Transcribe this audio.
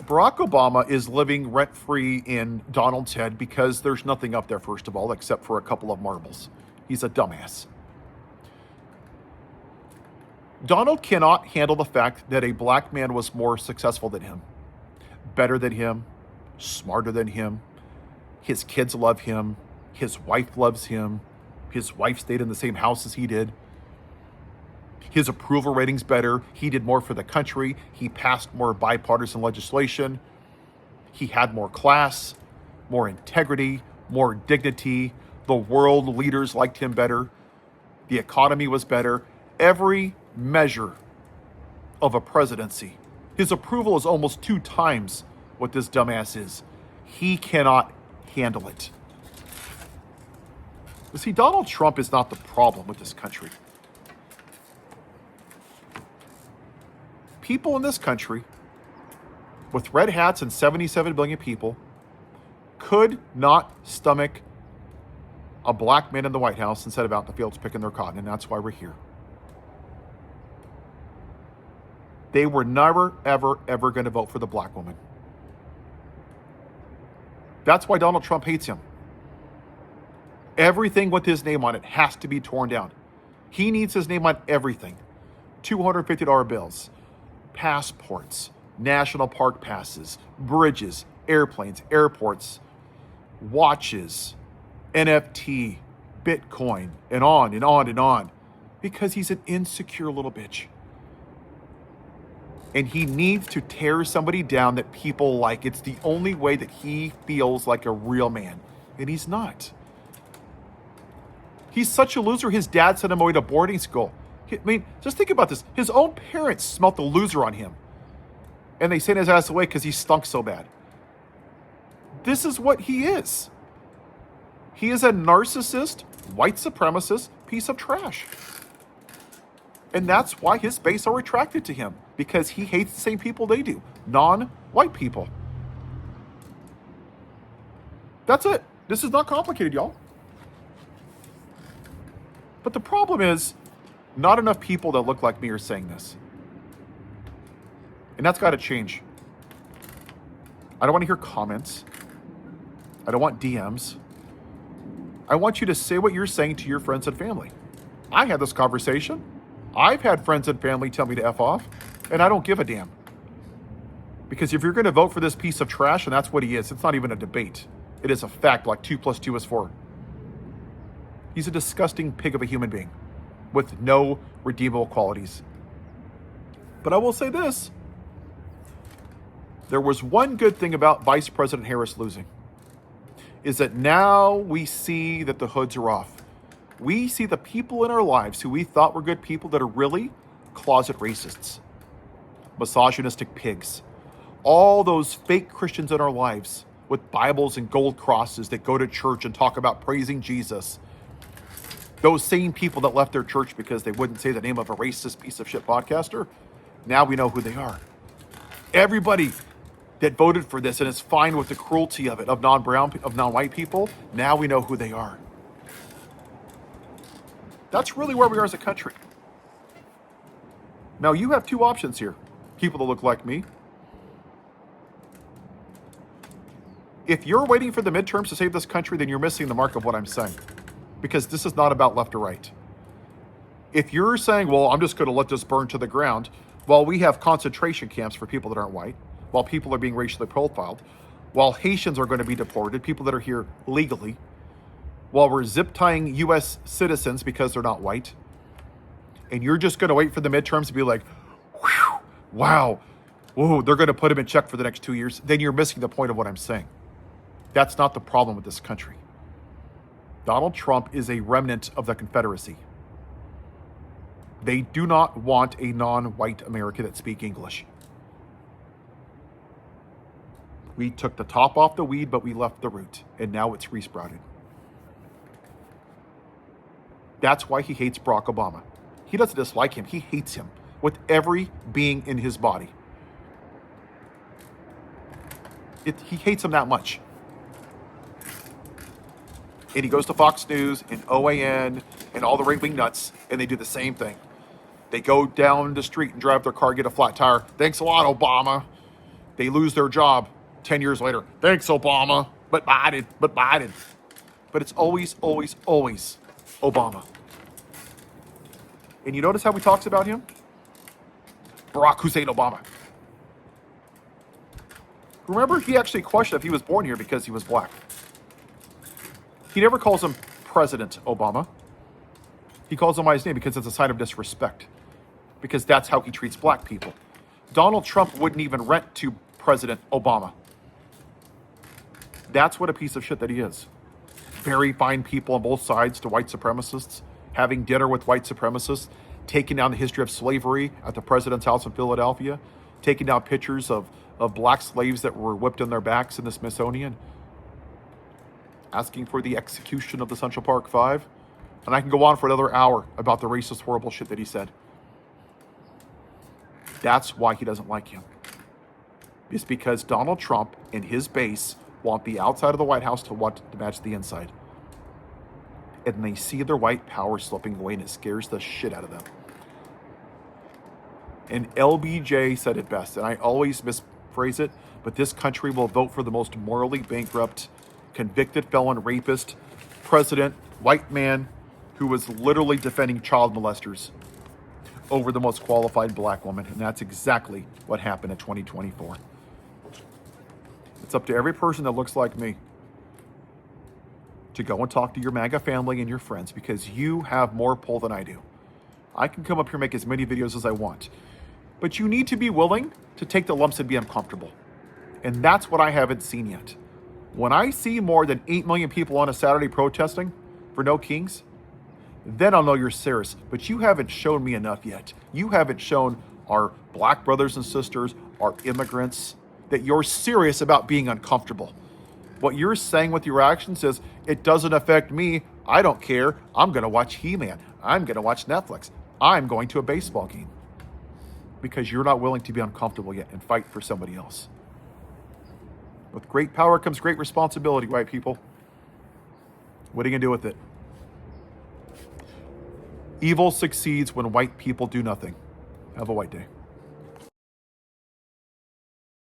Barack Obama is living rent-free in Donald's head because there's nothing up there, first of all, except for a couple of marbles. He's a dumbass. Donald cannot handle the fact that a black man was more successful than him, better than him, smarter than him. His kids love him. His wife loves him. His wife stayed in the same house as he did. His approval rating's better. He did more for the country. He passed more bipartisan legislation. He had more class, more integrity, more dignity. The world leaders liked him better. The economy was better. Every measure of a presidency. His approval is almost 2 times what this dumbass is. He cannot handle it. You see, Donald Trump is not the problem with this country. People in this country, with red hats and 77 billion people, could not stomach a black man in the White House instead of out in the fields picking their cotton, and that's why we're here. They were never, ever, ever going to vote for the black woman. That's why Donald Trump hates him. Everything with his name on it has to be torn down. He needs his name on everything. $250 bills, passports, national park passes, bridges, airplanes, airports, watches, NFT, Bitcoin, and on and on and on. Because he's an insecure little bitch. And he needs to tear somebody down that people like. It's the only way that he feels like a real man. And he's not. He's such a loser, his dad sent him away to boarding school. I mean, just think about this. His own parents smelt the loser on him. And they sent his ass away because he stunk so bad. This is what he is. He is a narcissist, white supremacist piece of trash. And that's why his base are attracted to him. Because he hates the same people they do. Non-white people. That's it. This is not complicated, y'all. But the problem is, not enough people that look like me are saying this. And that's got to change. I don't want to hear comments. I don't want DMs. I want you to say what you're saying to your friends and family. I had this conversation. I've had friends and family tell me to F off, and I don't give a damn. Because if you're going to vote for this piece of trash, and that's what he is, it's not even a debate. It is a fact, like 2 + 2 is 4. He's a disgusting pig of a human being with no redeemable qualities. But I will say this. There was one good thing about Vice President Harris losing, is that now we see that the hoods are off. We see the people in our lives who we thought were good people that are really closet racists, misogynistic pigs. All those fake Christians in our lives with Bibles and gold crosses that go to church and talk about praising Jesus. Those same people that left their church because they wouldn't say the name of a racist piece of shit podcaster, now we know who they are. Everybody that voted for this and is fine with the cruelty of it, of non-white people, now we know who they are. That's really where we are as a country. Now you have 2 options here. People that look like me. If you're waiting for the midterms to save this country, then you're missing the mark of what I'm saying. Because this is not about left or right. If you're saying, well, I'm just going to let this burn to the ground, while we have concentration camps for people that aren't white, while people are being racially profiled, while Haitians are going to be deported, people that are here legally, while we're zip tying U.S. citizens because they're not white, and you're just going to wait for the midterms to be like, whew, wow, whoa, they're going to put him in check for the next 2 years, then you're missing the point of what I'm saying. That's not the problem with this country. Donald Trump is a remnant of the Confederacy. They do not want a non-white America that speaks English. We took the top off the weed, but we left the root, and now it's resprouted. That's why he hates Barack Obama. He doesn't dislike him. He hates him with every being in his body. He hates him that much. And he goes to Fox News and OAN and all the right-wing nuts, and they do the same thing. They go down the street and drive their car, get a flat tire. Thanks a lot, Obama. They lose their job 10 years later. Thanks, Obama. But Biden. But it's always, always, always Obama. And you notice how he talks about him? Barack Hussein Obama. Remember, he actually questioned if he was born here because he was black. He never calls him President Obama. He calls him by his name because it's a sign of disrespect. Because that's how he treats black people. Donald Trump wouldn't even rent to President Obama. That's what a piece of shit that he is. Very fine people on both sides to white supremacists, having dinner with white supremacists, taking down the history of slavery at the president's house in Philadelphia, taking down pictures of black slaves that were whipped on their backs in the Smithsonian, asking for the execution of the Central Park Five. And I can go on for another hour about the racist, horrible shit that he said. That's why he doesn't like him. It's because Donald Trump and his base want the outside of the White House to match the inside. And they see their white power slipping away, and it scares the shit out of them. And LBJ said it best, and I always misphrase it, but this country will vote for the most morally bankrupt, convicted felon rapist, president, white man, who was literally defending child molesters over the most qualified black woman. And that's exactly what happened in 2024. It's up to every person that looks like me to go and talk to your MAGA family and your friends, because you have more pull than I do. I can come up here and make as many videos as I want, but you need to be willing to take the lumps and be uncomfortable. And that's what I haven't seen yet. When I see more than 8 million people on a Saturday protesting for no kings, then I'll know you're serious. But you haven't shown me enough yet. You haven't shown our black brothers and sisters, our immigrants, that you're serious about being uncomfortable. What you're saying with your actions is, it doesn't affect me. I don't care. I'm going to watch He-Man. I'm going to watch Netflix. I'm going to a baseball game. Because you're not willing to be uncomfortable yet and fight for somebody else. With great power comes great responsibility, white people. What are you going to do with it? Evil succeeds when white people do nothing. Have a white day.